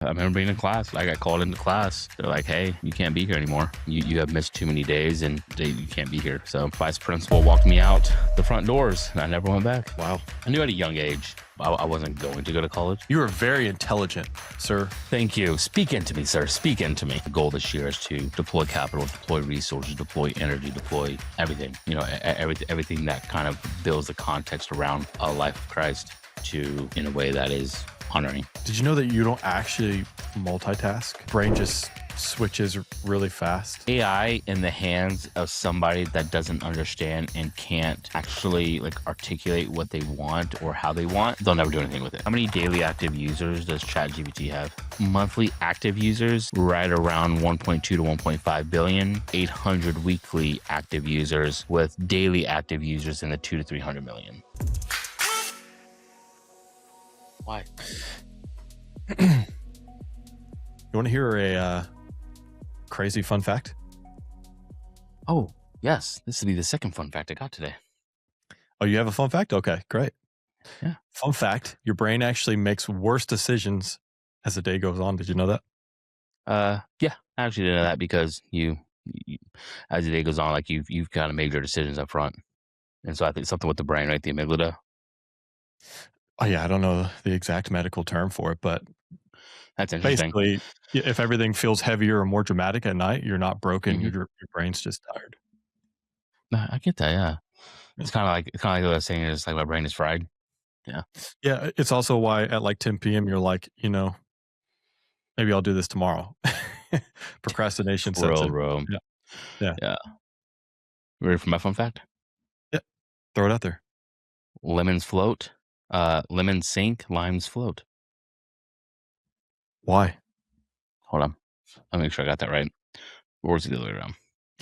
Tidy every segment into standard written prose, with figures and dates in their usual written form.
I remember being in class. I got called into class. They're like, hey, you can't be here anymore. You have missed too many days and you can't be here. So vice principal walked me out the front doors and I never went back. Wow. I knew at a young age I wasn't going to go to college. You are very intelligent, sir. Thank you. Speak into me, sir. Speak into me. The goal this year is to deploy capital, deploy resources, deploy energy, deploy everything. You know, everything that kind of builds the context around a life of Christ in a way that is honoring. Did you know that you don't actually multitask? Brain just switches really fast. AI in the hands of somebody that doesn't understand and can't actually articulate what they want or how they want, they'll never do anything with it. How many daily active users does ChatGPT have? Monthly active users, right around 1.2 to 1.5 billion. 800 weekly active users, with daily active users in the 2 to 300 million. Why? You want to hear a crazy fun fact? Oh, yes. This will be the second fun fact I got today. Oh, you have a fun fact? Okay, great. Yeah. Fun fact, your brain actually makes worse decisions as the day goes on. Did you know that? Yeah, I actually didn't know that because you as the day goes on, you've kind of made your decisions up front. And so I think something with the brain, right? The amygdala. Oh, yeah, I don't know the exact medical term for it, but That's interesting. basically, if everything feels heavier or more dramatic at night, you're not broken. Mm-hmm. Your brain's just tired. I get that. Yeah, it's kind of like what I was saying. Is like my brain is fried. Yeah. Yeah, it's also why at 10 p.m. you're like, maybe I'll do this tomorrow. Procrastination sets in. Bro. Yeah. Ready for my fun fact? Yeah. Throw it out there. Lemons float. Lemons sink. Limes float. Why? Hold on. I'll make sure I got that right. Or is it the other way around?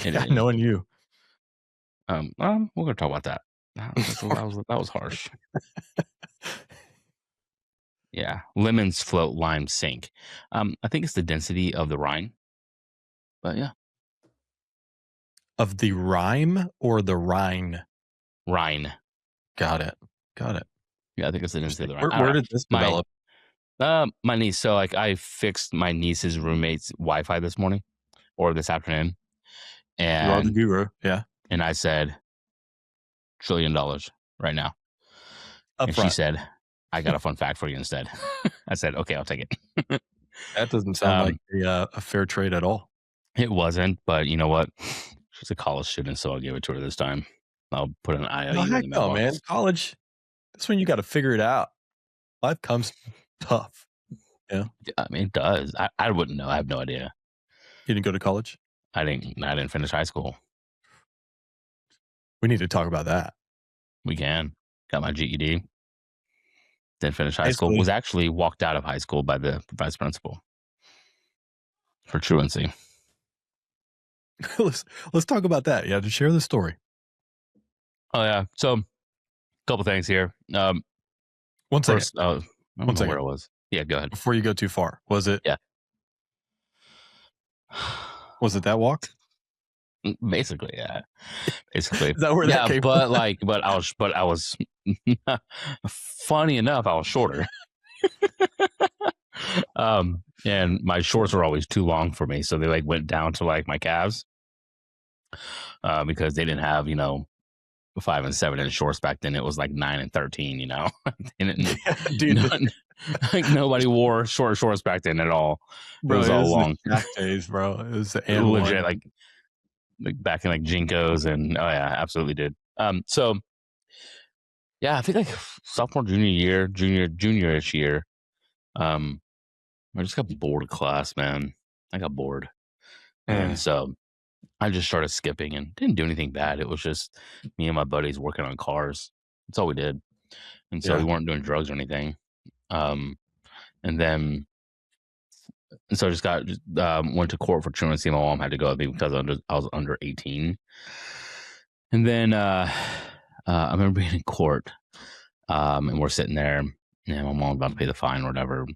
Yeah, knowing you. We're gonna talk about that. That was harsh. Yeah, lemons float, limes sink. I think it's the density of the rind. But yeah, Of the rhyme or the Rhine? rind. Got it. Yeah, I think it's the density of the rind. Where did this develop? My niece. So I fixed my niece's roommate's Wi-Fi this morning or this afternoon, You are the and guru. Yeah. and I said $1 trillion right now, Up and front. she said, "I got a fun fact for you instead." I said, "Okay, I'll take it." That doesn't sound like a fair trade at all. It wasn't, but you know what? She's a college student, so I'll give it to her this time. I'll put an IOU in the No, mailbox. man. College, that's when you got to figure it out. Life comes tough. Yeah. I mean, it does. I wouldn't know. I have no idea. You didn't go to college? I didn't finish high school. We need to talk about that. We can. Got my GED. Didn't finish high school. Basically- Was actually walked out of high school by the vice principal for truancy. let's talk about that. Yeah, to share the story. Oh yeah. So, a couple things here. One second. First, I don't know where it was. Yeah, go ahead. Before you go too far, was it? Yeah. Was it that walk? Basically, yeah. Basically, Is that where that came but from? but I was funny enough, I was shorter. And my shorts were always too long for me, so they went down to my calves, because they didn't have 5 and 7 inch shorts back then. It was 9 and 13. Dude, nobody wore short shorts back then at all. bro, it was all long. Jack days, bro. It was the Legit, back in Jinkos, and oh yeah, absolutely did. So yeah, I think sophomore, junior-ish year, I just got bored of class, man. I got bored, and so I just started skipping and didn't do anything bad. It was just me and my buddies working on cars. That's all we did, and so we weren't doing drugs or anything. And so I just went to court for truancy. My mom had to go with me because I was under 18. And then I remember being in court, and we're sitting there, and my mom about to pay the fine or whatever.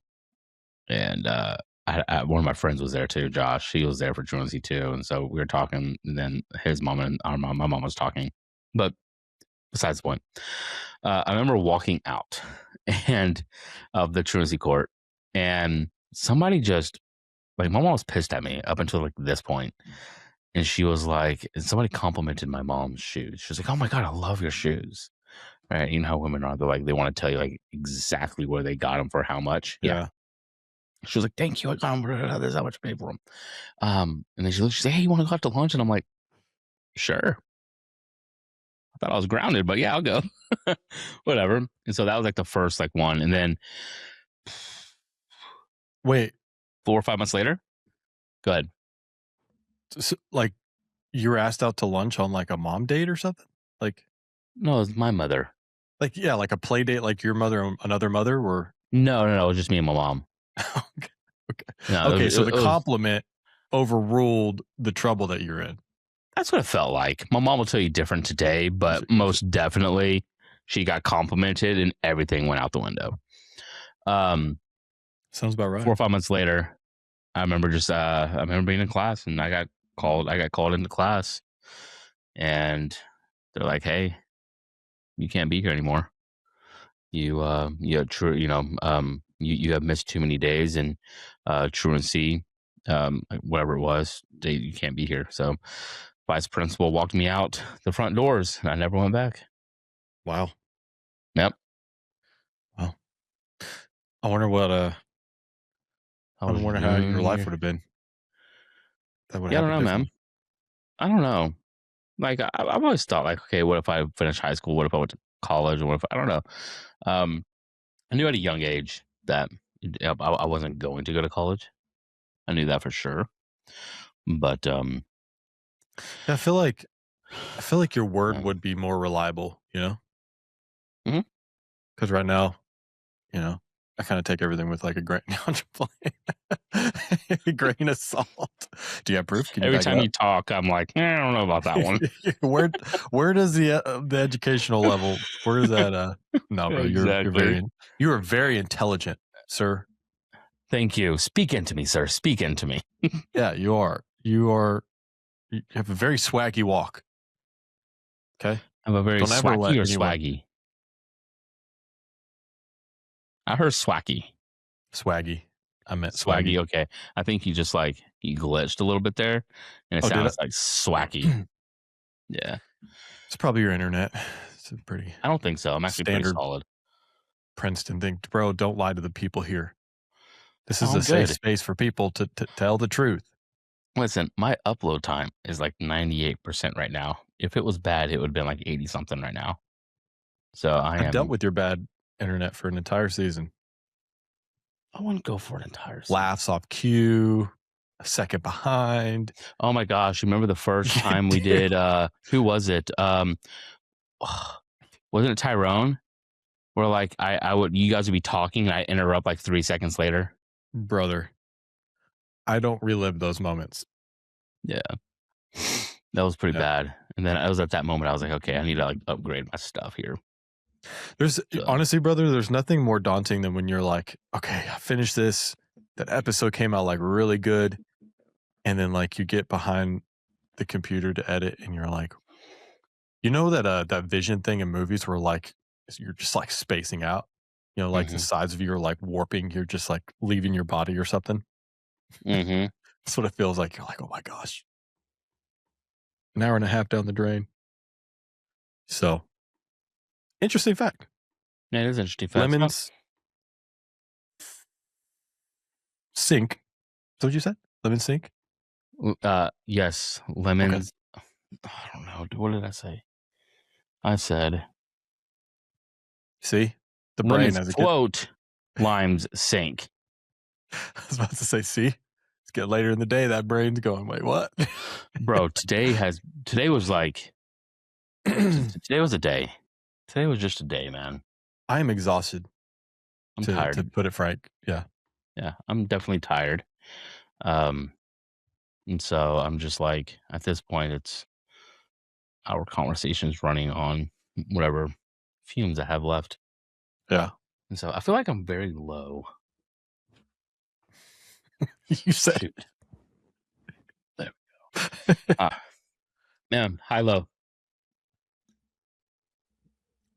And one of my friends was there too, Josh. He was there for truancy too, and so we were talking. And then his mom and my mom was talking. But besides the point, I remember walking out of the truancy court, and somebody just like my mom was pissed at me up until like this point, and she was like, and somebody complimented my mom's shoes. She was like, "Oh my god, I love your shoes." Right? You know how women are. They're like they want to tell you like exactly where they got them for how much. Yeah. Yeah. She was like, "Thank you, I got them. This is how much I paid for them." And then she's like, "Hey, you want to go out to lunch?" And I'm like, "Sure." I thought I was grounded, but yeah, I'll go. Whatever. And so that was like the first like one, and then Wait, 4 or 5 months later, go ahead. like you were asked out to lunch on like a mom date or something? No, it was my mother. Yeah, like a play date, like your mother and another mother were. No, it was just me and my mom. Okay. No, Okay, so the it was compliment overruled the trouble that you're in. that's what it felt like. My mom will tell you different today, but most definitely she got complimented and everything went out the window. Sounds about right. 4 or 5 months later, I remember being in class and I got called into class and they're like, "Hey, you can't be here anymore. You have you have missed too many days and truancy, whatever it was, you can't be here." So vice principal walked me out the front doors and I never went back. Wow. Yep. Wow. I wonder what I I was wonder how your life would have been. That would Yeah, I don't happen know, man. differently. I don't know. Like I've always thought like, okay, what if I finished high school? What if I went to college? Or what if I don't know? Um, I knew at a young age that I wasn't going to go to college. I knew that for sure. But Yeah, I feel like your word yeah. would be more reliable, you know? Mhm. Because right now, you know, I kind of take everything with like a grain, no, I'm just playing. A grain of salt. Do you have proof? Can you Every back it time up? you talk, I'm like, I don't know about that one. where where does the educational level, where is that no, bro, Exactly. you are very intelligent, sir. Thank you. Speak into me, sir. Speak into me. Yeah, you have a very swaggy walk. Okay? I'm a very Don't ever swacky let or anyone swaggy. I heard swacky. swaggy. I meant Swaggy. swaggy. Okay. I think you just like you glitched a little bit there, and it Oh, did sounds like swacky. it? Yeah. It's probably your internet. It's a pretty I don't think so. I'm actually pretty standard solid. Princeton thing. Bro, don't lie to the people here. This is Oh, a I'm safe good. space for people to tell the truth. Listen, my upload time is like 98% right now. If it was bad, it would have been like 80 something right now. So I I've dealt am. with your bad internet for an entire season. I wouldn't go for an entire season. Laughs off cue, a second behind. Oh my gosh! Remember the first time we Dude, did? Who was it? Wasn't it Tyrone? Where like I would you guys would be talking and I interrupt like 3 seconds later. brother, I don't relive those moments. Yeah, that was pretty Yeah. bad. And then I was at that moment. I was like, okay, I need to like upgrade my stuff here. There's So, honestly, brother, there's nothing more daunting than when you're like, okay, I finished this. That episode came out like really good. And then like you get behind the computer to edit and you're like, you know that that vision thing in movies where like you're just like spacing out, you know, like the hmm sides of you are like warping, you're just like leaving your body or something. hmm That's what it feels like. You're like, oh my gosh, an hour and a half down the drain. So interesting fact. Yeah, it is interesting facts. Lemons sink. Is that what you said? Lemons sink? Yes, Okay. lemons. I don't know. What did I say? I said See? The brain lemons as it get float, limes sink. I was about to say, see? It's getting later in the day, that brain's going, wait, what? Bro, today was like today was a day. Today was just a day, man. I am exhausted I'm to tired. put it frank. Yeah. Yeah, I'm definitely tired. Um, and so I'm just like, at this point, it's our conversations running on whatever fumes I have left. Yeah. And so I feel like I'm very low. You said Shoot. There we go. Man, high low.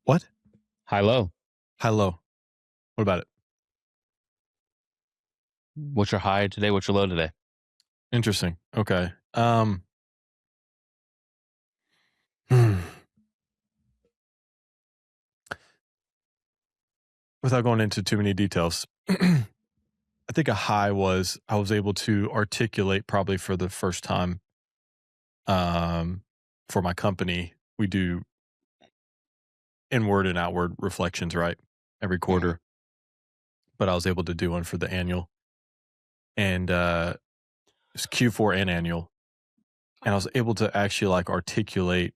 what? High low. High low. What about it? What's your high today? What's your low today? Interesting. Okay. Hmm. Without going into too many details, I think a high was I was able to articulate probably for the first time for my company. We do inward and outward reflections, right? Every Mm-hmm. quarter, but I was able to do one for the annual and it's Q4 and annual. And I was able to actually like articulate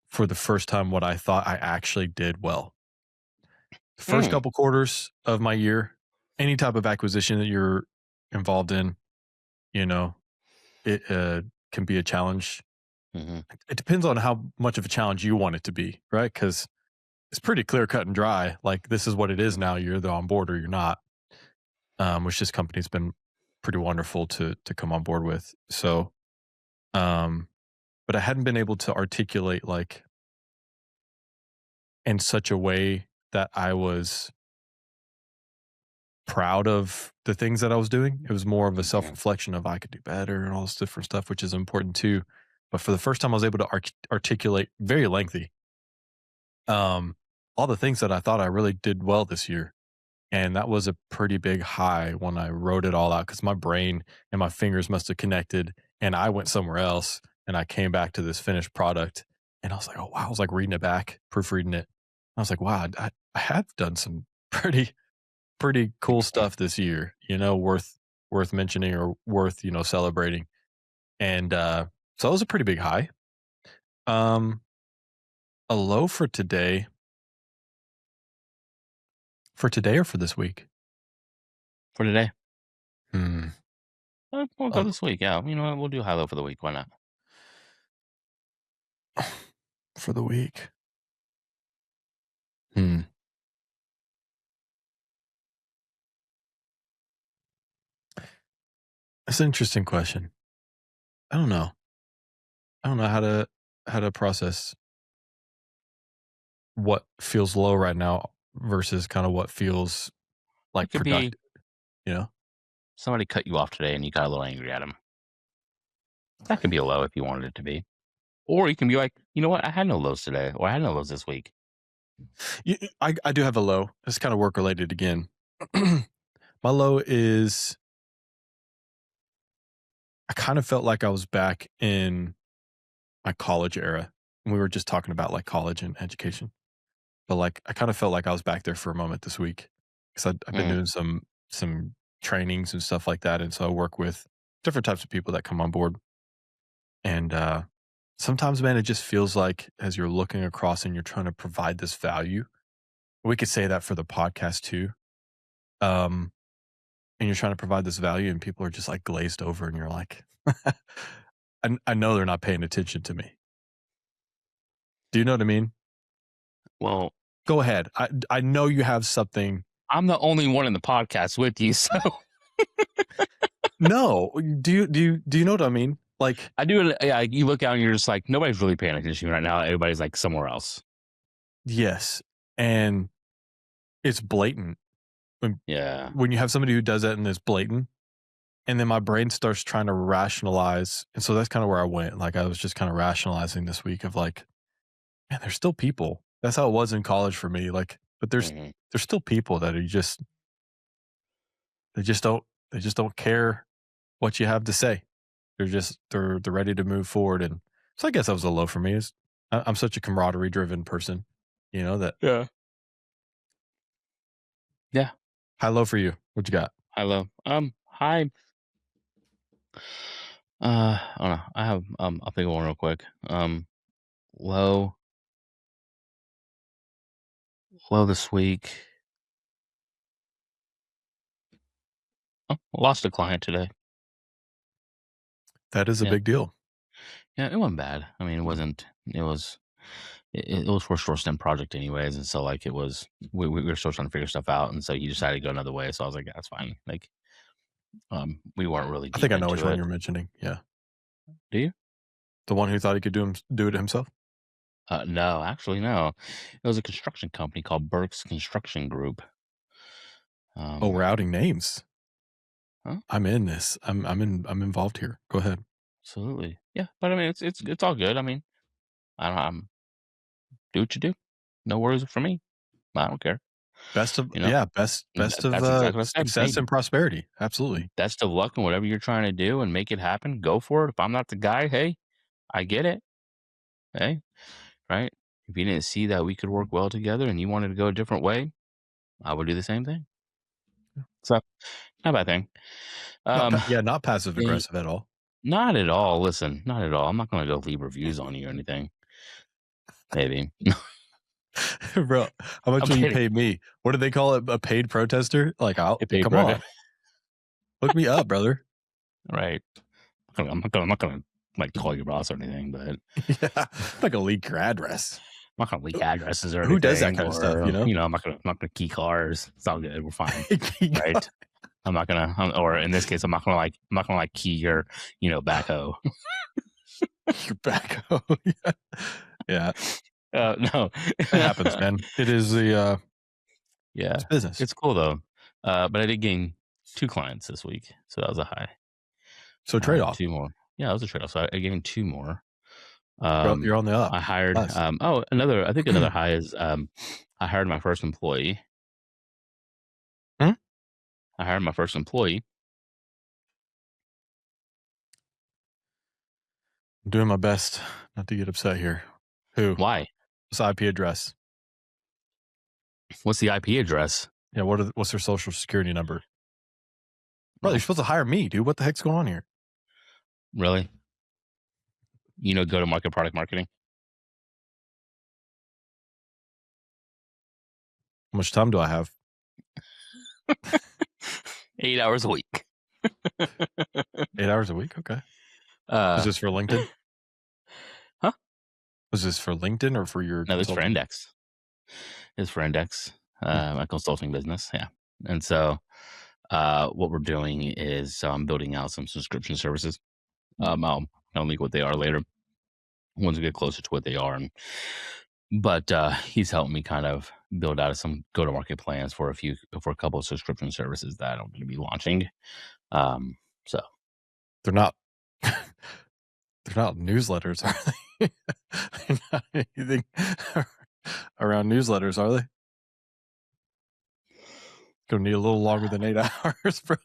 for the first time what I thought I actually did well. The first Mm. couple quarters of my year, any type of acquisition that you're involved in, you know, it can be a challenge. Mm-hmm. It depends on how much of a challenge you want it to be, right? Because it's pretty clear cut and dry. Like this is what it is now. You're either on board or you're not. Which this company's been pretty wonderful to come on board with. So, um, but I hadn't been able to articulate like in such a way that I was proud of the things that I was doing. It was more of a self Mm-hmm. reflection of I could do better and all this different stuff, which is important too. But for the first time, I was able to articulate very lengthy um, all the things that I thought I really did well this year. And that was a pretty big high when I wrote it all out because my brain and my fingers must have connected and I went somewhere else and I came back to this finished product and I was like, oh, wow. I was like reading it back, proofreading it. I was like, wow, I have done some pretty cool stuff this year, worth mentioning or worth, celebrating. And so it was a pretty big high. Um, a low for today or for this week? For today. Hmm. We'll go A, this week. Yeah. You know what? We'll do high low for the week. Why not? for the week. Hmm. That's an interesting question. I don't know. I don't know how to process what feels low right now versus kind of what feels It like could be productive, you know? somebody cut you off today and you got a little angry at him. That could be a low if you wanted it to be. Or you can be like, you know what? I had no lows today, or I had no lows this week. I do have a low. It's kind of work related again. My low is I kind of felt like I was back in my college era. We were just talking about like college and education, but like I kind of felt like I was back there for a moment this week because I've been Mm, doing some trainings and stuff like that, and so I work with different types of people that come on board, and sometimes, man, it just feels like as you're looking across and you're trying to provide this value. We could say that for the podcast too. Um, and you're trying to provide this value, and people are just like glazed over, and you're like, I know they're not paying attention to me. Do you know what I mean? well, Go ahead. I know you have something. I'm the only one in the podcast with you, so No, do you know what I mean? Like, I do it. Yeah, you look out and you're just like, nobody's really paying attention to me right now. Everybody's like somewhere else. yes, and it's blatant when Yeah. when you have somebody who does that and it's blatant, and then my brain starts trying to rationalize, and so that's kind of where I went. Like, I was just kind of rationalizing this week of like, man, there's still people. That's how it was in college for me. Like, but Hmm. there's still people that are just they just don't they just don't care what you have to say. They're ready to move forward, and so I guess that was a low for me. I'm such a camaraderie driven person, that Yeah. Yeah. high low for you. What you got? Hello. Hi. I don't know. I have I'll think of one real quick. Low, low this week. Oh, lost a client today. That is a Yeah. big deal. Yeah, it wasn't bad. I mean, it wasn't. It was for a short stint project anyways, and so like it was. We were still trying to figure stuff out, and so he decided to go another way. So I was like, yeah, that's fine. Like, we weren't really I think deep I know which into one it. you're mentioning. Yeah, Do you? the one who thought he could do it himself. No, actually, no. It was a construction company called Burke's Construction Group. Oh, routing names. Huh? I'm in this. I'm involved here. Go ahead. Absolutely. Yeah, but I mean, it's all good. I mean, I don't do what you do. No worries for me. I don't care. Best of You know, yeah, best of That's exactly what I said. success Hey, and prosperity. Absolutely. best of luck in whatever you're trying to do and make it happen. Go for it. If I'm not the guy, hey, I get it. Hey, right? If you didn't see that we could work well together and you wanted to go a different way, I would do the same thing. So, not a bad thing. Um, Not passive the aggressive at all. Not at all. Listen, not at all. I'm not gonna go leave reviews on you or anything. Maybe. Bro, how much I'm will you kidding. pay me? What do they call it? A paid protester? Like, I'll It paid come brother. on. Look me up, brother. Right. I'm not gonna like call your boss or anything, but Yeah. I'm not gonna leak your address. I'm not gonna leak addresses or Who does that anything, kind of stuff, or you know? I'm not gonna key cars. It's all good. We're fine, right? I'm not gonna, or in this case, I'm not gonna like key your, backhoe. Your backhoe. Yeah. Yeah. No. It happens, man. It is Yeah, it's business. it's cool though. But I did gain 2 clients this week, so that was a high. So trade-off. 2 more. Yeah, that was a trade-off. So I gained 2 more. You're on the up. I hired. Blessed. I think another high is I hired my first employee. Hmm? I hired my first employee. I'm doing my best not to get upset here. Who? Why? What's the IP address? What's the IP address? Yeah, what's their social security number? Bro, you're Oh, supposed to hire me, dude. What the heck's going on here? really? Go to market product marketing. How much time do I have? 8 hours a week. 8 hours a week? Okay. Was Uh, this for LinkedIn? huh? Was this for LinkedIn or for your No, this for consulting? Index. It's for Index, Hmm. my consulting business. Yeah, and so what we're doing is I'm building out some subscription services. I'll link what they are later once we get closer to what they are. But he's helped me kind of build out some go to market plans for a couple of subscription services that I'm going to be launching. So They're not they're not newsletters, are they? They're not anything around newsletters, are they? Gonna need a little longer than 8 hours, bro.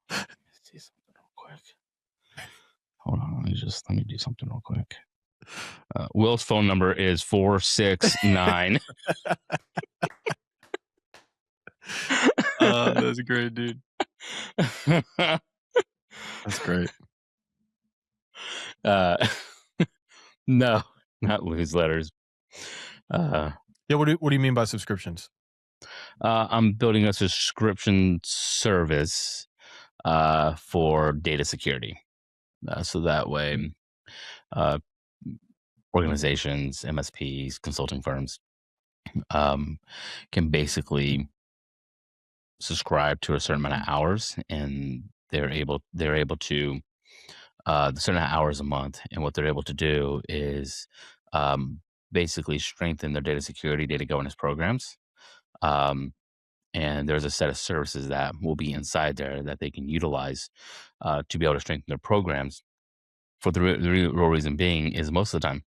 let's see something real quick. Hold on, let me do something real quick. Will's phone number is 469. That's great, dude. That's great. No, not newsletters. Yeah, what do you mean by subscriptions? I'm building a subscription service for data security. So that way, uh, organizations, MSPs, consulting firms um, can basically subscribe to a certain amount of hours, and they're able to the certain hours a month, and what they're able to do is um, basically strengthen their data security, data governance programs. Um, and there's a set of services that will be inside there that they can utilize to be able to strengthen their programs. For the real reason being is most of the time,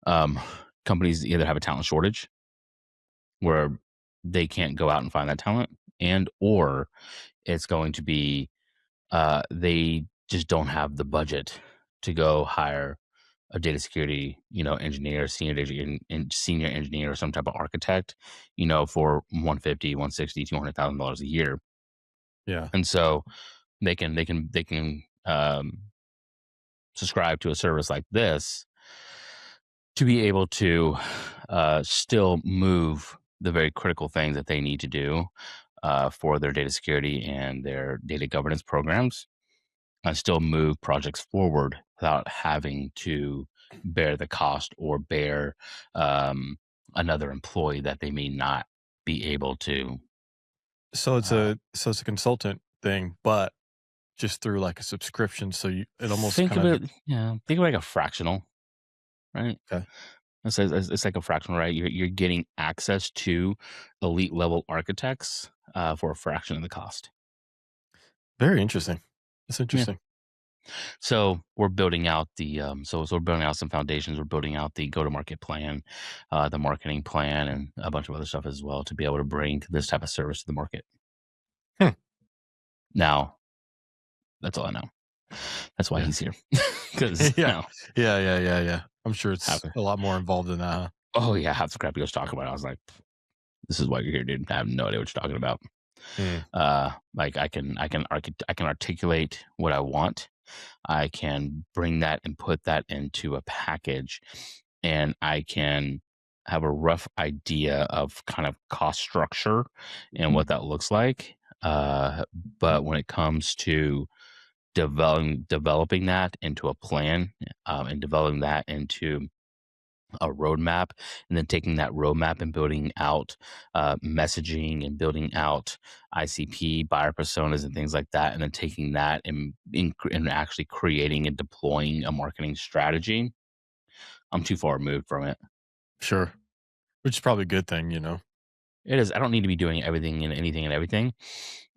um, companies either have a talent shortage where they can't go out and find that talent, and or it's going to be they just don't have the budget to go hire a data security, engineer, senior engineer, or some type of architect, for 150, 160, $200,000 a year. Yeah. And so they can subscribe to a service like this to be able to still move the very critical things that they need to do for their data security and their data governance programs, and still move projects forward without having to bear the cost or bear another employee that they may not be able to. Uh, So it's a consultant thing, but just through like a subscription, so it almost think kind of of it, think of it like a fractional, right? okay. It's like a fractional, right? You're getting access to elite level architects for a fraction of the cost. Very interesting. That's Yeah. interesting. So we're building out so we're building out some foundations. We're building out the go to market plan, the marketing plan, and a bunch of other stuff as well to be able to bring this type of service to the market. Hmm. Now, that's all I know. That's why Yeah. he's here because Yeah. now Yeah. I'm sure it's half. a lot more involved than that, huh? Oh yeah, half the crap he was talking about. I was like, this is why you're here, dude. I have no idea what you're talking about. Mm, Like I can articulate what I want. I can bring that and put that into a package, and I can have a rough idea of kind of cost structure and what that looks like. But when it comes to developing that into a plan, and developing that into a roadmap, and then taking that roadmap and building out messaging and building out ICP buyer personas and things like that, and then taking that and actually creating and deploying a marketing strategy. I'm too far removed from it. sure. Which is probably a good thing, you know? It is. I don't need to be doing everything and anything and everything.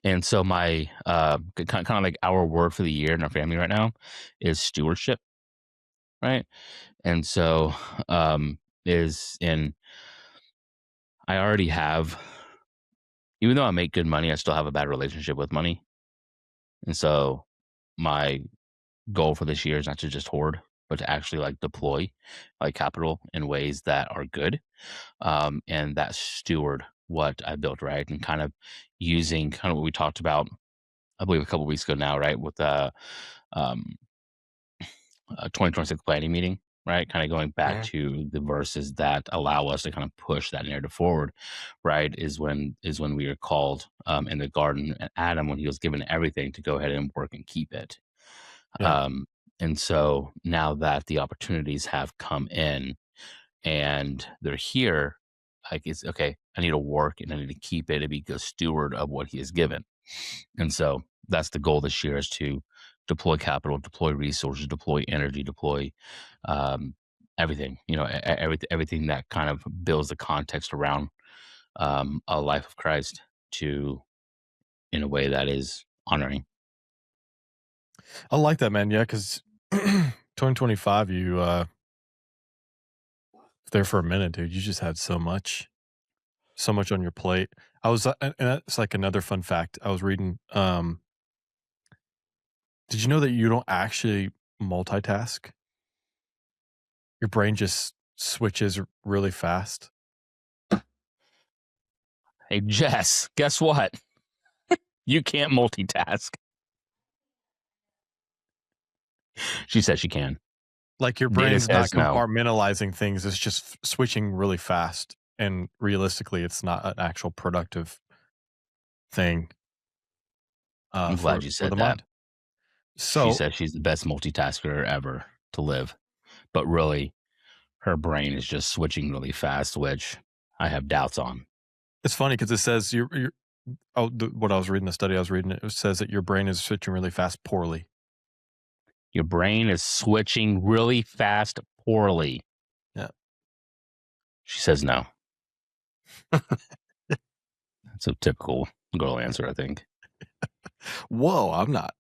And so my kind of like our word for the year in our family right now is stewardship, right? And so is in I already have even though I make good money, I still have a bad relationship with money. And so my goal for this year is not to just hoard, but to actually like deploy like capital in ways that are good. And that steward what I built, right? And kind of using kind of what we talked about, I believe a couple weeks ago now, right? With um, 2026 planning meeting, right? Kind of going back Mhm. to the verses that allow us to kind of push that narrative forward, right? Is when we are called in the garden at Adam when he was given everything to go ahead and work and keep it. Yeah. Um, and so now that the opportunities have come in and they're here, like it's okay. I need to work and I need to keep it and be a steward of what he has given. And so that's the goal this year is to deploy capital, deploy resources, deploy energy, deploy um, everything, everything that kind of builds the context around a life of Christ to in a way that is honoring. I like that, man. Yeah, because 2025, you there for a minute, dude. You just had so much on your plate. I was, and that's like another fun fact. I was reading. Did you know that you don't actually multitask? Your brain just switches really fast. Hey, Jess, guess what? You can't multitask. She says she can. Like your Data brain's not says no. compartmentalizing things. It's just switching really fast. And realistically, it's not an actual productive thing I'm glad you for said the that. mind. She So says she's the best multitasker ever to live, but really, her brain is just switching really fast, which I have doubts on. it's funny because it says you're what I was reading, the study I was reading, it says that your brain is switching really fast poorly. Your brain is switching really fast, poorly. Yeah. She says no. That's a typical girl answer, I think. Whoa, I'm not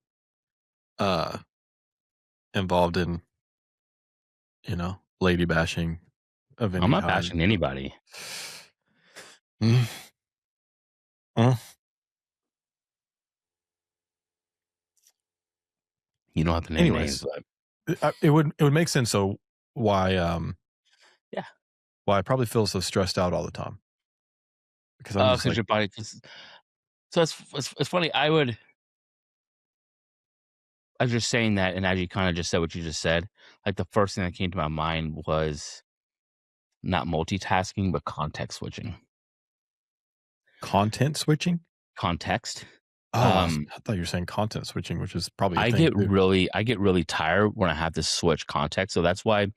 uh involved in, lady bashing of I'm any not kind. bashing anybody. Mm, mm. You don't have to name names, Anyways, but it would make sense. So why yeah. why I probably feel so stressed out all the time because I'm just Because like your body. So it's funny. As you're saying that, and as you kind of just said what you just said, like the first thing that came to my mind was not multitasking, but context switching. content switching. Context. Oh, Um, I thought you were saying content switching, which is probably a I thing get too. really I get really tired when I have to switch context, so that's why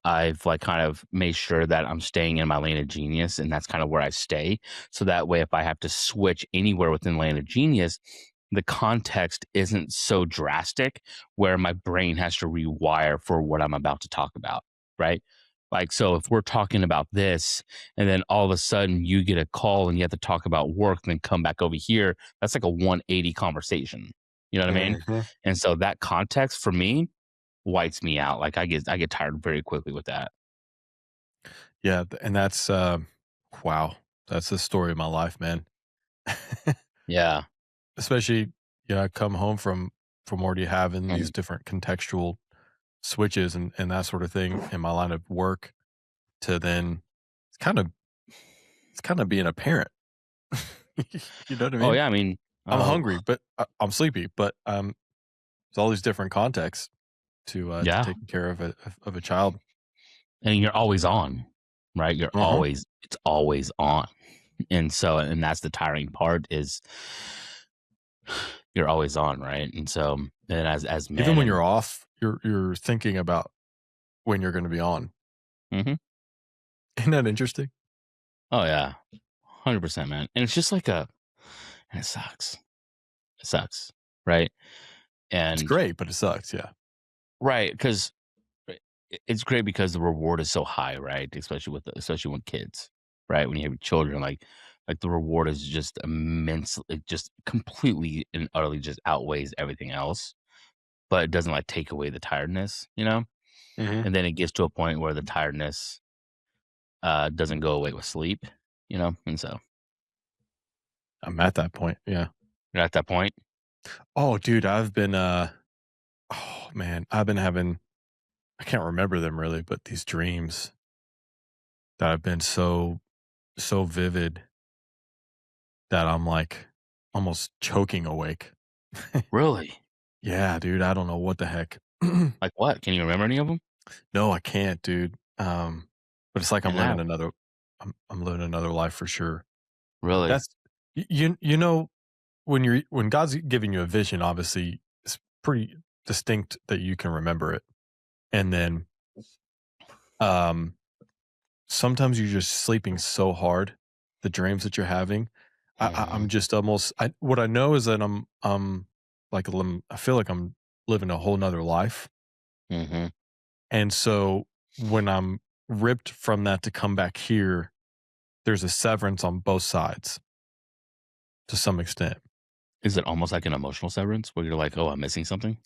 I've, like, kind of made sure that I'm staying in my lane of genius, and that's kind of where I stay, so that way, if I have to switch anywhere within lane of genius, the context isn't so drastic where my brain has to rewire for what I'm about to talk about, right? Like, so if we're talking about this and then all of a sudden you get a call and you have to talk about work and then come back over here, that's like a 180 conversation. You know what I mean? Mhm. And so that context for me whites me out. Like I get tired very quickly with that. Yeah, and that's, wow. That's the story of my life, man. Yeah. Especially, I come home from already having these Mhm. different contextual switches and that sort of thing in my line of work to then it's kind of it's kinda being a parent. You know what I Oh mean? yeah. I mean, I'm uh, hungry, but I'm sleepy, but, it's all these different contexts to yeah. taking care of a child. And you're always on, right? Uh-huh. It's always on. And so, and that's the tiring part is you're always on, right? And so, and as Even men when and you're off, you're thinking about when you're gonna be on. mhm. Isn't that interesting? Oh yeah, 100%, man. And it's just like and it sucks. It sucks, right? It's And great, but it sucks, yeah. right, because it's great because the reward is so high, right? Especially when kids, right? When you have children, like the reward is just immense. It just completely and utterly just outweighs everything else, but it doesn't like take away the tiredness, you know. Mhm. And then it gets to a point where the tiredness doesn't go away with sleep, you know. And so I'm at that point, yeah. you're at that point. Oh, dude, I've been, oh, man, I've been having I can't remember them really, but these dreams that have been so vivid that I'm, like, almost choking awake. Really? Yeah, dude, I don't know what the heck. Like what? Can you remember any of them? No, I can't, dude. But it's like And I I'm living another life for sure. really. That's when God's giving you a vision, obviously, it's pretty distinct that you can remember it. And then, um, sometimes you're just sleeping so hard, the dreams that you're having. I'm Mhm, just almost what I know is that like, I feel like I'm living a whole 'nother life. mhm. And so when I'm ripped from that to come back here, there's a severance on both sides to some extent. Is it almost like an emotional severance where you're like, "Oh, I'm missing something?"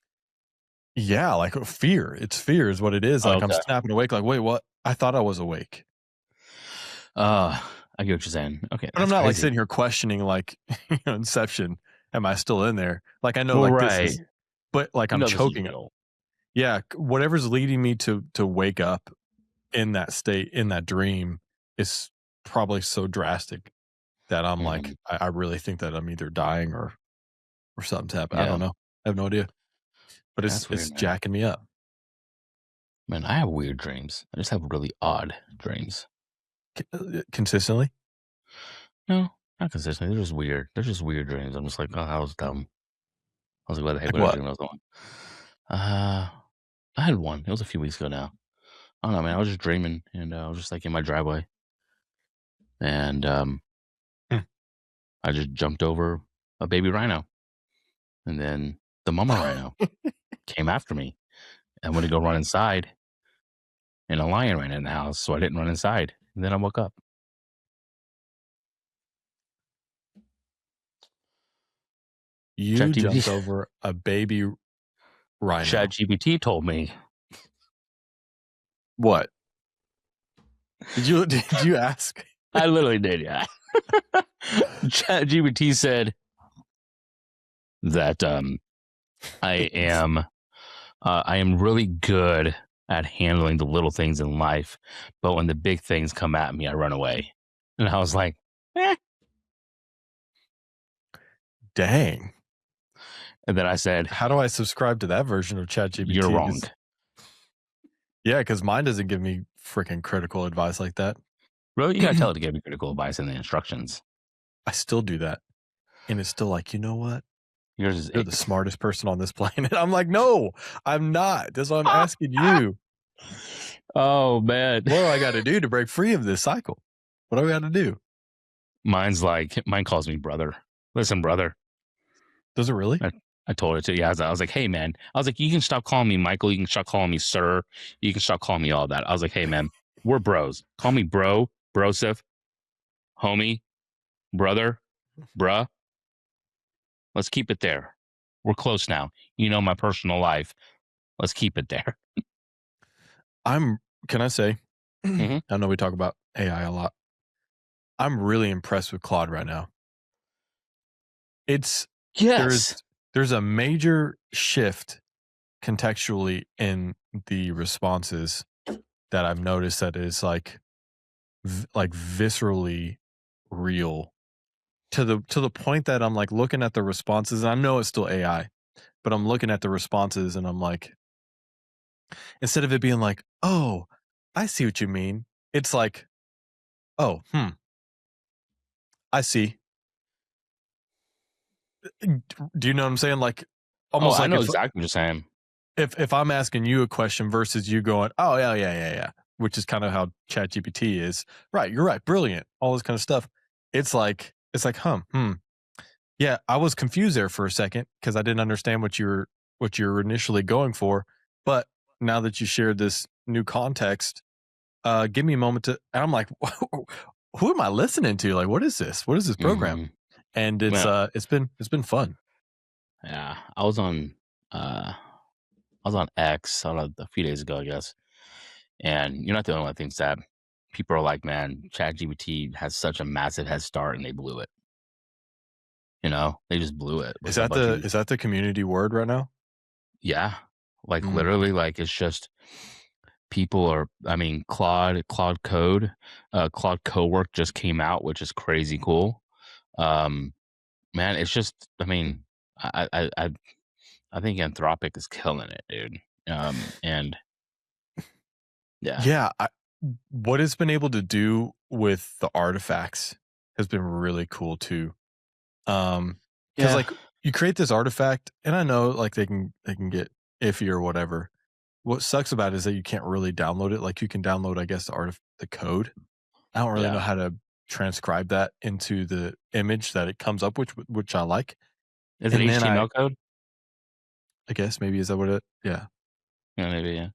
Yeah, like fear. It's fear is what it is. Oh, Like I'm okay. snapping awake, like, wait, what? I thought I was awake. Uh, I get what you're saying. Okay, But I'm that's not like crazy. sitting here questioning like Inception. Am I still in there? Like I know Well, like this right. is but like You I'm know this is choking. real. Yeah, whatever's leading me to wake up in that state, in that dream is probably so drastic that I'm like, Mhm. I really think that I'm either dying or something's happened. I don't Yeah. know. I have no idea. But That's it's weird, man. jacking me up. Man, I have weird dreams. I just have really odd dreams. Consistently. No, not consistently. They're just weird. They're just weird dreams. I'm just like, "Oh, that was dumb." I was like, "What the heck Like was I what? dreaming I was on?" Uh, I had one. It was a few weeks ago now. I don't know, man. I was just dreaming, and I was just like in my driveway, and Hmm. I just jumped over a baby rhino, and then the mama rhino came after me. I went to go run inside, and a lion ran in the house, so I didn't run inside. And then I woke up. You ChatGPT jumped over a baby rhino. ChatGPT told me. What? Did you ask? I literally did, yeah. ChatGPT said that I am really good at handling the little things in life, but when the big things come at me, I run away. And I was like, eh. Dang. And then I said, How do I subscribe to that version of "You're ChatGPT? wrong." 'Cause yeah, because mine doesn't give me freaking critical advice like that. Really, you gotta tell it to give me critical advice in the instructions. I still do that, and it's still like, "You know what? Yours is You're the ignorant. smartest person on this planet." I'm like, "No, I'm not. That's why I'm asking you. Oh man. What do I gotta do to break free of this cycle? What do I gotta do?" Mine calls me brother. Listen, brother. Does it really? I, I told it to yeah. I was like, hey man. I was like, you can stop calling me Michael. You can stop calling me sir. You can stop calling me all that. I was like, hey man. We're bros. Call me bro, brosif, homie, brother, bruh. Let's keep it there. We're close now. You know my personal life. Let's keep it there. Can I say, Mm-hmm. I know we talk about AI a lot. I'm really impressed with Claude right now. It's there's Yes. there's a major shift contextually in the responses that I've noticed that is like viscerally real to the point that I'm like looking at the responses and I know it's still AI, but I'm looking at the responses and I'm like, instead of it being like, oh, I see what you mean, it's like, oh, I see. Do you know what I'm saying? Like Oh, almost I like know exactly what you're saying. if I'm asking you a question versus you going, oh yeah, which is kind of how ChatGPT is. Right, you're right, brilliant, all this kind of stuff. It's like, yeah, I was confused there for a second because I didn't understand what you're initially going for. But now that you shared this new context, give me a moment to. And I'm like, who am I listening to? Like, what is this? What is this program? Mm-hmm. And Well, it's been fun. yeah. I was on X a few days ago, I guess. And you're not the only one that thinks that. People are like, man, ChatGPT has such a massive head start and they blew it. They just blew it Is with a that bunch of the is that the community word right now? yeah. Like Mm. literally, like it's just people are I mean, Claude Code, Claude Cowork just came out, which is crazy cool. Um, man, it's just I mean, I think Anthropic is killing it, dude. And yeah. Yeah, what it's been able to do with the artifacts has been really cool too. Because Yeah. like you create this artifact, and I know like they can get iffy or whatever. What sucks about it is that you can't really download it. Like you can download, I guess, the code. I don't really know Yeah. how to transcribe that into the image that it comes up with, which I like. Is it And then I HTML code? I guess maybe is that what it? Yeah. Yeah, maybe, yeah.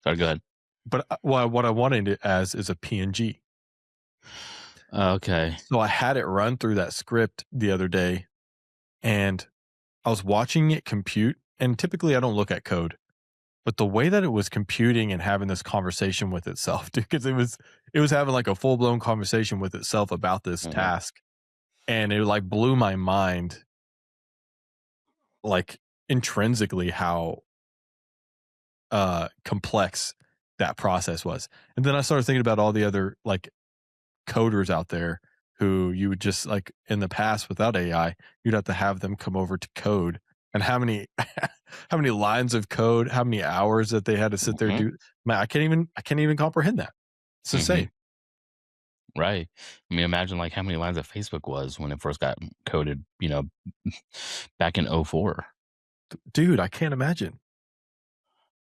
Sorry, go ahead. But what I wanted it as is a PNG. Okay. So I had it run through that script the other day, and I was watching it compute. And typically, I don't look at code. But the way that it was computing and having this conversation with itself, dude, because it was having like a full blown conversation with itself about this Mhm, task, and it like blew my mind, like intrinsically how complex that process was. And then I started thinking about all the other like coders out there who you would just like in the past without AI, you'd have to have them come over to code and how many how many lines of code, how many hours that they had to sit there mhm, do. Man, I can't even comprehend that. It's mhm, insane. right. I mean, imagine, like, how many lines of Facebook was when it first got coded, back in '04. Dude, I can't imagine.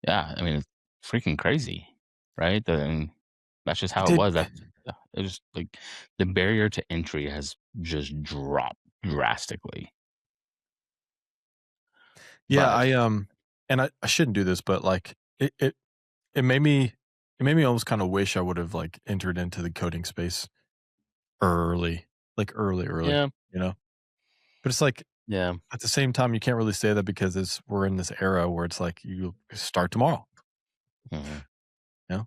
Yeah, I mean, it's freaking crazy, right? And that's just how it Did was. That's it just, like, the barrier to entry has just dropped drastically, yeah, but I shouldn't do this, but like it made me it made me almost kind of wish I would have like entered into the coding space early, like early, yeah, you know? But it's like yeah, at the same time, you can't really say that because we're in this era where it's like you start tomorrow, mhm.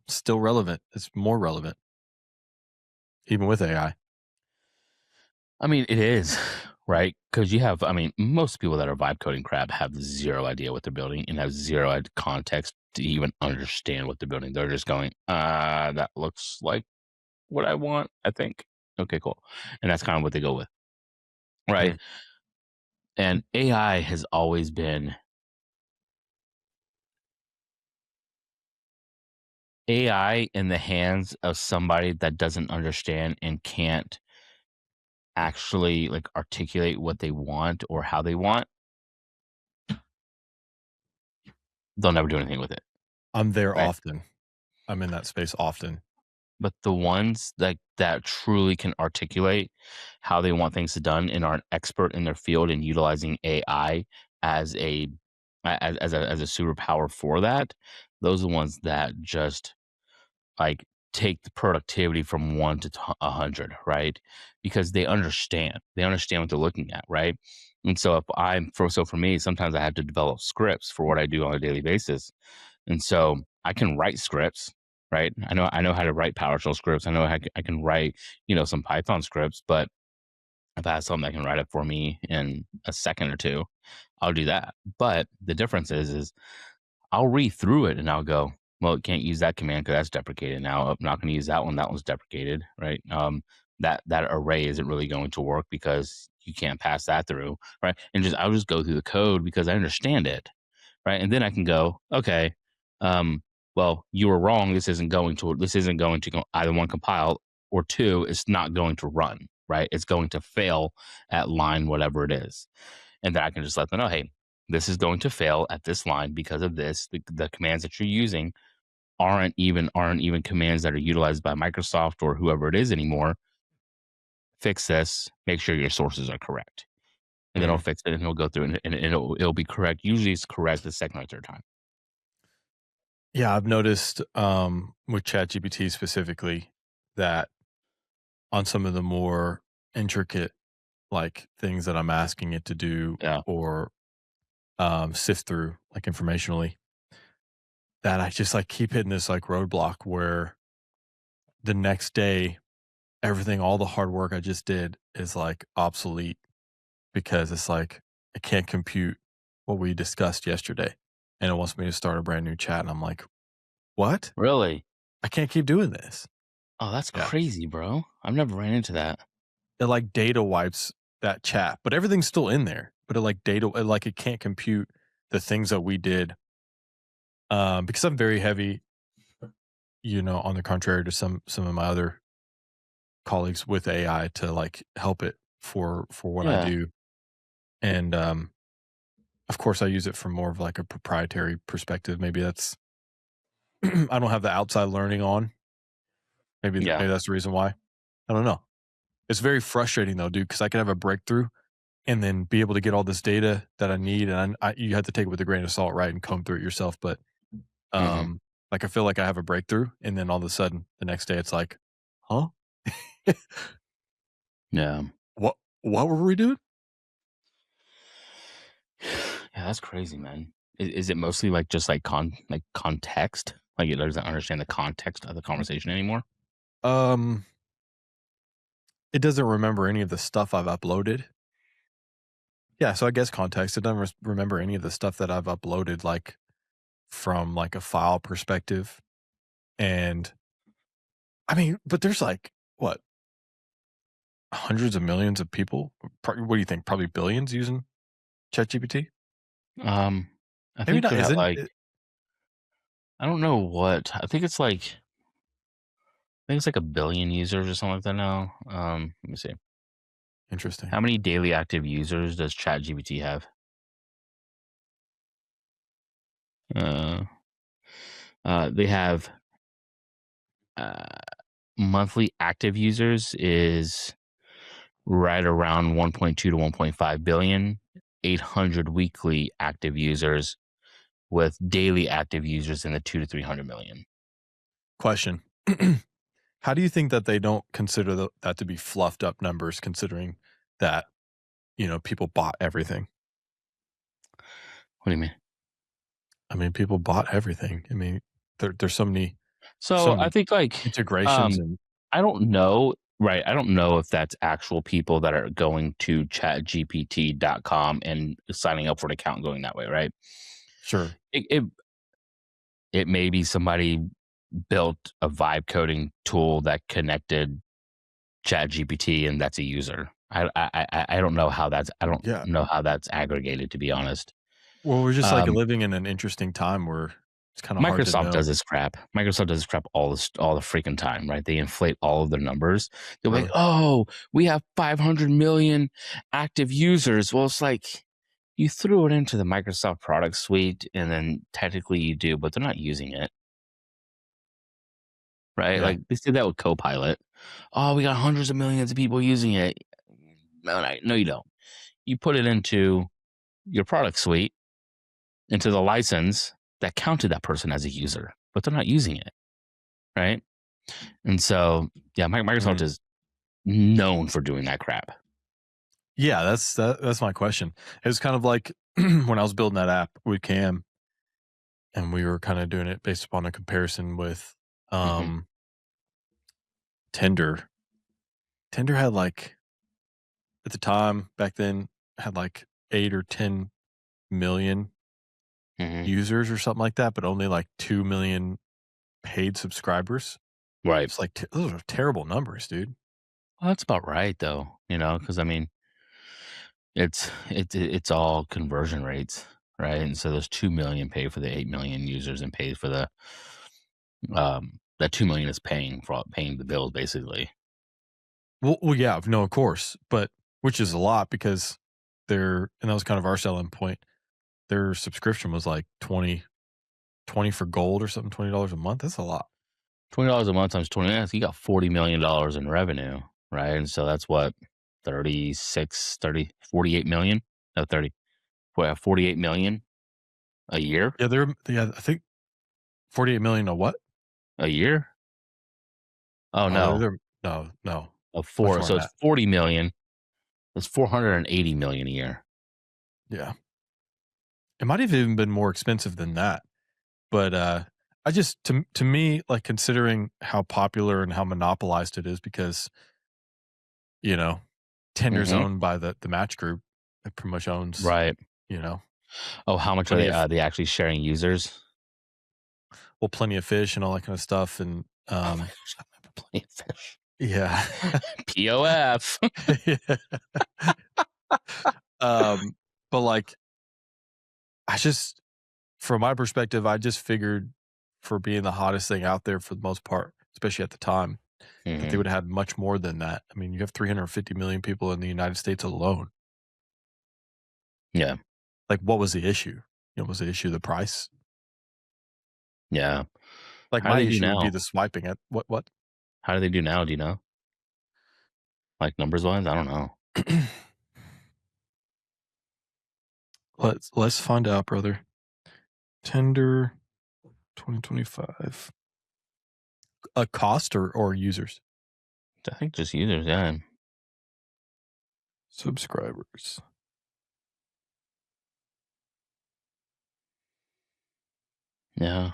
still relevant. It's more relevant even with AI. I mean, it is, right? Because you have I mean, most people that are vibe coding crap have 0 idea what they're building and have 0 context to even understand what they're building. They're just going, that looks like what I want, I think." Okay, cool. And that's kind of what they go with, right? Mm. And AI has always been AI in the hands of somebody that doesn't understand and can't actually, like, articulate what they want or how they want, they'll never do anything with it, I'm there right? often. I'm in that space often. But the ones that truly can articulate how they want things done and are an expert in their field and utilizing AI as as a superpower for that, those are the ones that just, like take the productivity from 1 to 100, right? Because they understand. They understand what they're looking at, right? And so for me, sometimes I have to develop scripts for what I do on a daily basis. And so I can write scripts, right? I know how to write PowerShell scripts. I know I can write, some Python scripts, but if I have something that can write it for me in a second or two, I'll do that. But the difference is I'll read through it and I'll go, well, you can't use that command because that's deprecated now. I'm not going to use that one. That one's deprecated, right? That array isn't really going to work because you can't pass that through, right? And I'll just go through the code because I understand it, right? And then I can go, okay, um, well, you were wrong. This isn't going to either one compile or two. It's not going to run, right? It's going to fail at line whatever it is, and then I can just let them know, hey, this is going to fail at this line because of this. The commands that you're using aren't even commands that are utilized by Microsoft or whoever it is anymore. Fix this. Make sure your sources are correct, and then I'll Mm. fix it, and it'll go through, and it'll be correct. Usually, it's correct the second or third time. Yeah, I've noticed with ChatGPT specifically that on some of the more intricate like things that I'm asking it to do Yeah, or sift through like informationally, that I just like keep hitting this like roadblock where the next day all the hard work I just did is like obsolete because it's like I can't compute what we discussed yesterday and it wants me to start a brand new chat and I'm like, what? really. I can't keep doing this. Oh, that's Yeah. crazy, bro. I've never ran into that. It like data wipes that chat, but everything's still in there. But it can't compute the things that we did. Because I'm very heavy, on the contrary to some of my other colleagues with AI to like help it for what I Yeah, do. And of course I use it from more of like a proprietary perspective. Maybe that's I don't have the outside learning on. yeah. Maybe that's the reason why. I don't know. It's very frustrating though, dude, because I could have a breakthrough and then be able to get all this data that I need, and you have to take it with a grain of salt, right, and comb through it yourself. But Hmm. like I feel like I have a breakthrough, and then all of a sudden the next day it's like, huh, Yeah. what were we doing? Yeah, that's crazy, man. Is it mostly like just like context? Like it doesn't understand the context of the conversation anymore? Um, it doesn't remember any of the stuff I've uploaded. Yeah, so I guess context. It doesn't remember any of the stuff that I've uploaded, like from like a file perspective. And I mean, but there's like what hundreds of millions of people. What do you think? Probably billions using ChatGPT. Um, I Maybe think not. they're at Isn't like it I don't know what. I think it's like a billion users or something like that now. Let me see. interesting? How many daily active users does ChatGPT have? Uh, they have uh, monthly active users is right around 1.2 to 1.5 billion. 800 weekly active users with daily active users in the 2 to 300 million. Question. How do you think that they don't consider that to be fluffed up numbers, considering that people bought everything? What do you mean? I mean, people bought everything. I mean, there's so So I many think integrations um and I don't know, right? I don't know if that's actual people that are going to chatgpt.com and signing up for an account going that way, right? sure, It may be somebody built a vibe coding tool that connected ChatGPT and that's a user. I don't know how yeah. aggregated, to be honest. Well, we're just like Um, living in an interesting time where it's kind of hard to Microsoft know. does this crap. Microsoft does this crap all the freaking time, right? They inflate all of their numbers. They're like, Really? "Oh, we have 500 million active users." Well, it's like you threw it into the Microsoft product suite, and then technically you do, but they're not using it, right? Yeah. Like they did that with Copilot. Oh, we got hundreds of millions of people using it. No, you don't. You put it into your product suite, into the license that counted that person as a user, but they're not using it, right? And so, yeah, Microsoft Mhm. is known for doing that crap. Yeah, that's my question. It was kind of like when I was building that app with Cam, and we were kinda doing it based upon a comparison with, Hmm. um, Tinder. Tinder had, like at the time, back then, had, like, 8 or 10,000,000 Hmm. users or something like that, but only, like, 2,000,000 paid subscribers. Right. It's like, those are terrible numbers, dude. Well, that's about right, though. Because I mean, it's all conversion rates, right? And so those 2 million pay for the 8 million users, and pays for the that 2 million is paying the bills basically. Well, yeah, no, of course, but which is a lot because and that was kind of our selling point. Their subscription was like 20 for gold or something, $20 a month. That's a lot. $20 a month times 20, yeah, so you got $40 million in revenue, right? And so that's what, 36, 30, 48 million? No, 30, 48 million a year? Yeah, I think 48,000,000 a what? A year? Oh, No, no. no, Of much four. more So than it's that. 40 million. It's 480 million a year. Yeah. It might have even been more expensive than that, but, I just to me, like, considering how popular and how monopolized it is because, you know, Tinder's Hmm. owned by the Match Group that pretty much owns, Right. you know, Oh, how much are plenty of they actually sharing users? Plenty of Fish and all that kind of stuff, and, Oh my gosh, I remember playing fish. yeah. POF. Yeah. Um, but, like, I just from my perspective, I just figured for being the hottest thing out there for the most part, especially at the time, that they Hmm. would have had much more than that. I mean, you have 350,000,000 people in the United States alone. Yeah. Like, what was the issue? Was the issue the price? Yeah. Like, How do my they do issue would be now? the swiping at what? How do they do now? Do you know? Like numbers wise? I don't know. Let's find out, brother. Tender 2025. A cost or users? I think just users. Yeah. Subscribers. Yeah.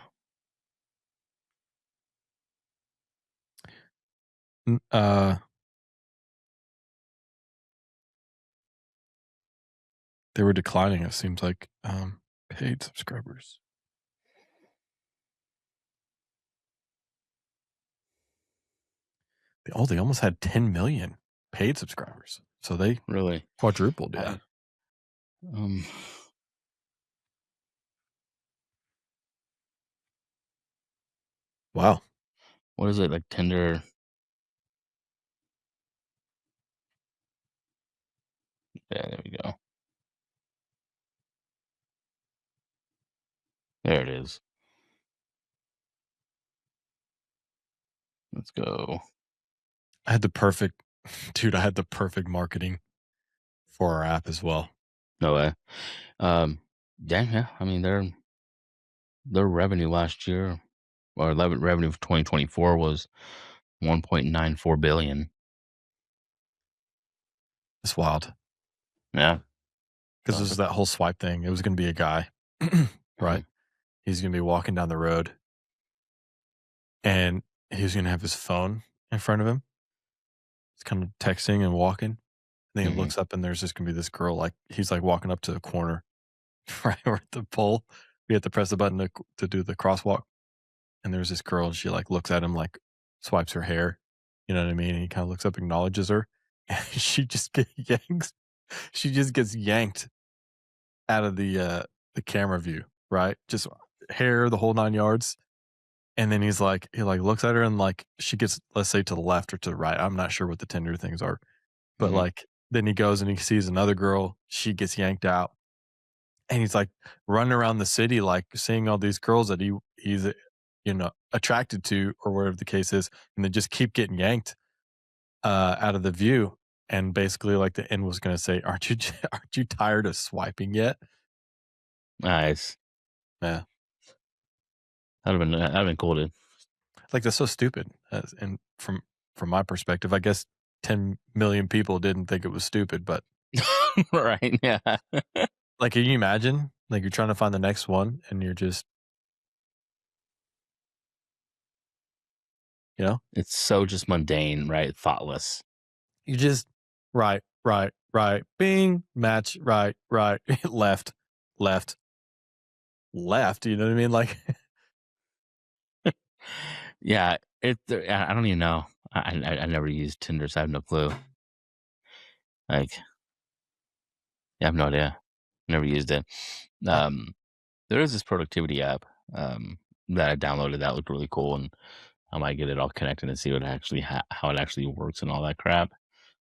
N They were declining, it seems like, paid subscribers. They almost had 10,000,000 paid subscribers. So they Really. quadrupled, yeah. I, um. Wow. What is it like? Tinder. Yeah. There we go. There it is. Let's go. I had the perfect dude, I had the perfect marketing for our app as well. No way. Um. Yeah. Yeah. I mean, their revenue last year, or revenue for 2024, was 1.94 billion. It's wild Yeah. because So this is that whole swipe thing. It was gonna be a guy, right? mhm. He's gonna be walking down the road, and he's gonna have his phone in front of him. He's kind of texting and walking, and then he Mhm. looks up, and there's just gonna be this girl, like he's, like, walking up to the corner, right, or at the pole. We have to press the button to do the crosswalk. And there's this girl, and she, like, looks at him, like, swipes her hair, you know what I mean? And he kinda looks up, acknowledges her, and she just gets yanked out of the camera view, right? Just hair, the whole 9 yards, and then he, like, looks at her and, like, she gets, let's say, to the left or to the right, I'm not sure what the Tinder things are, but, Mhm. like, then he goes and he sees another girl, she gets yanked out, and he's, like, running around the city, like, seeing all these girls that he's, attracted to or whatever the case is, and they just keep getting yanked, out of the view, and basically, like, the end was gonna say, aren't you tired of swiping yet?" Nice. Yeah. That'd have been cool, dude. like, that's so stupid. And from my perspective, I guess 10 million people didn't think it was stupid, but Right, yeah. like, can you imagine? Like, you're trying to find the next one and you're just, you know, It's so just mundane, right? Thoughtless. you just right, right, right, bing, match, right, right, left, left, left. You know what I mean? Like, Yeah, I don't even know. I never used Tinder, so I have no clue. Like, I have no idea. Never used it. uh, Um, there is this productivity app, that I downloaded that looked really cool, and I might get it all connected and see what actually how it actually works and all that crap.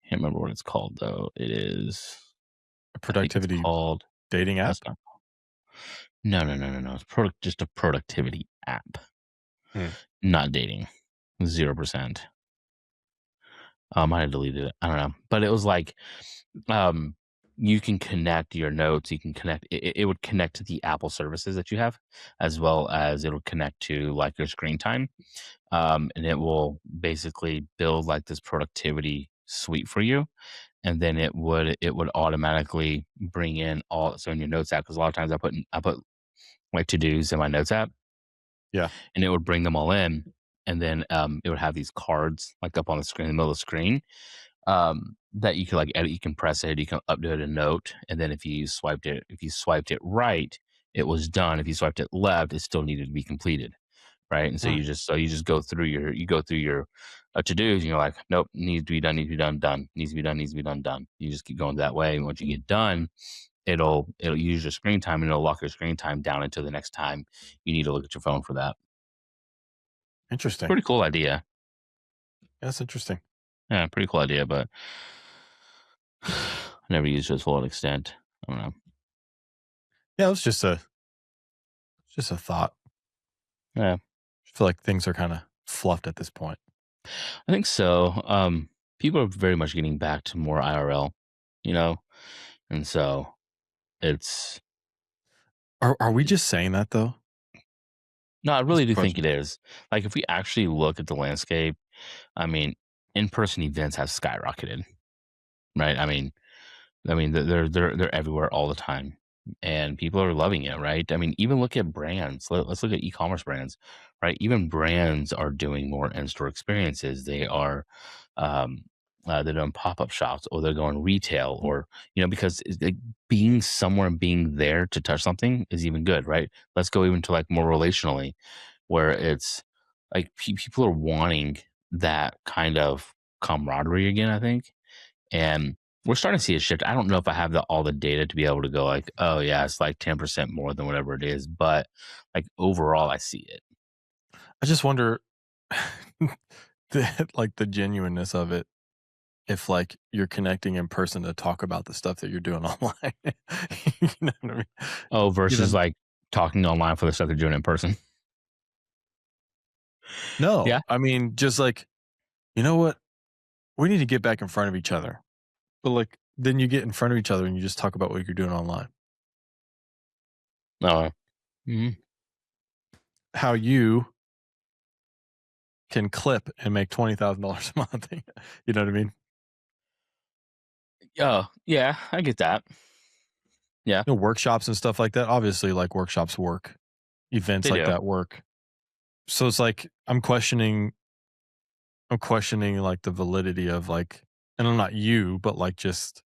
Can't remember what it's called though. It is, a I think it's productivity called. dating app. That's not. No. It's just a productivity app, Hmm. not dating. 0%. I might have deleted it. I don't know, but it was like, um, you can connect your notes. You can connect. It would connect to the Apple services that you have, as well as it'll connect to like your screen time. And it will basically build like this productivity suite for you, and then it would automatically bring in all, so in your notes app, because a lot of times I put my to dos in my notes app, Yeah. and it would bring them all in, and then it would have these cards like up on the screen, in the middle of the screen, that you can like edit. You can press it, you can upload a note, and then if you swiped it right, it was done. If you swiped it left, it still needed to be completed, right? And so Hmm. you just go through your to-dos, and you're like, "Nope, needs to be done, done. Needs to be done, done." You just keep going that way, and once you get done, it'll use your screen time, and it'll lock your screen time down until the next time you need to look at your phone for that. Interesting. Pretty cool idea. That's interesting. Yeah, pretty cool idea, but I never used it to its full extent. I don't know. Yeah, it's just a thought. Yeah, I feel like things are kind of fluffed at this point. I think so. People are very much getting back to more IRL, you know, and so it's Are we just saying that though? no, I That's really the do think question. it is. Like, if we actually look at the landscape, I mean, in-person events have skyrocketed, right? I mean, they're everywhere all the time, and people are loving it, right? I mean, even look at brands. Let's look at e-commerce brands, right? Even brands are doing more in-store experiences. Um, they're doing pop-up shops, or they're going retail, or because like, being somewhere and being there to touch something is even good, right? Let's go even to like more relationally, where it's like people are wanting that kind of camaraderie again. I think, and we're starting to see a shift. I don't know if I have all the data to be able to go like, oh yeah, it's like 10% more than whatever it is, but like overall, I see it. I just wonder like the genuineness of it if like you're connecting in person to talk about the stuff that you're doing online. You know what I mean? Oh, You versus know, like talking online for the stuff they're doing in person. no, Yeah. I mean, just like, you know what? We need to get back in front of each other. But like, then you get in front of each other and you just talk about what you're doing online. No. Mhm. How you can clip and make $20,000 a month. You know what I mean? Oh, yeah, I get that. Yeah, You know, workshops and stuff like that. Obviously, like workshops work, events they like do. that work. So it's like I'm questioning like the validity of like, and I'm not you, but like just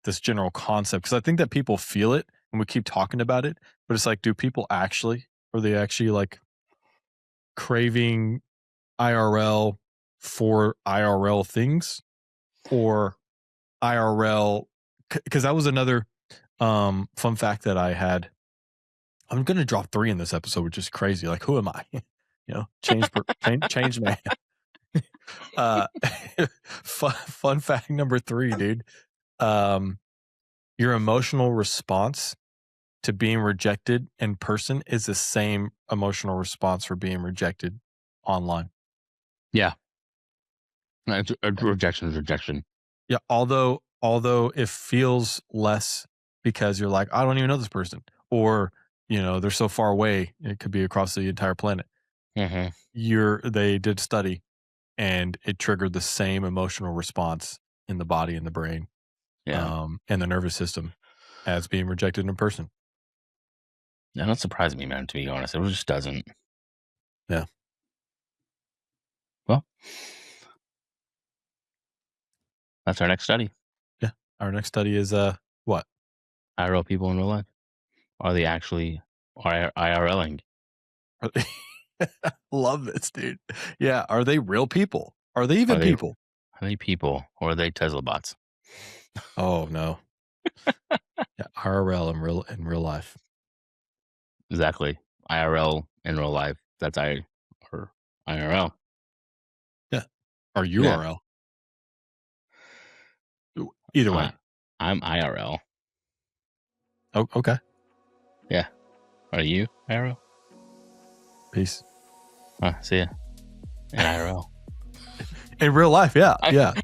this general concept because I think that people feel it and we keep talking about it, but it's like, do people actually? Are they actually like craving IRL for IRL things or IRL? Because that was another fun fact that I had. I'm gonna drop 3 in this episode, which is crazy. Like, who am I? Change man. Uh, fun fact number 3, dude. Um, your emotional response to being rejected in person is the same emotional response for being rejected online. Yeah, rejection is rejection. Yeah, although it feels less because you're like, I don't even know this person, or they're so far away. It could be across the entire planet. Mm-hmm. They did study, and it triggered the same emotional response in the body and the brain, Yeah. and the nervous system as being rejected in person. That don't surprise me, man, to be honest. It just doesn't. Yeah. Well, that's our next study. Yeah. Our next study is what? IRL people in real life. Are they actually IRLing? Love this, dude. Yeah. Are they real people? Are they Are even they people? are they people or are they Tesla bots? Oh no. Yeah. RRL in real life. Exactly. IRL in real life. That's or IRL. Yeah. Or Yeah. URL. Either I way. I'm IRL. Oh, okay. Yeah. Are you IRL? Peace. See ya. In IRL. In real life, yeah. Yeah.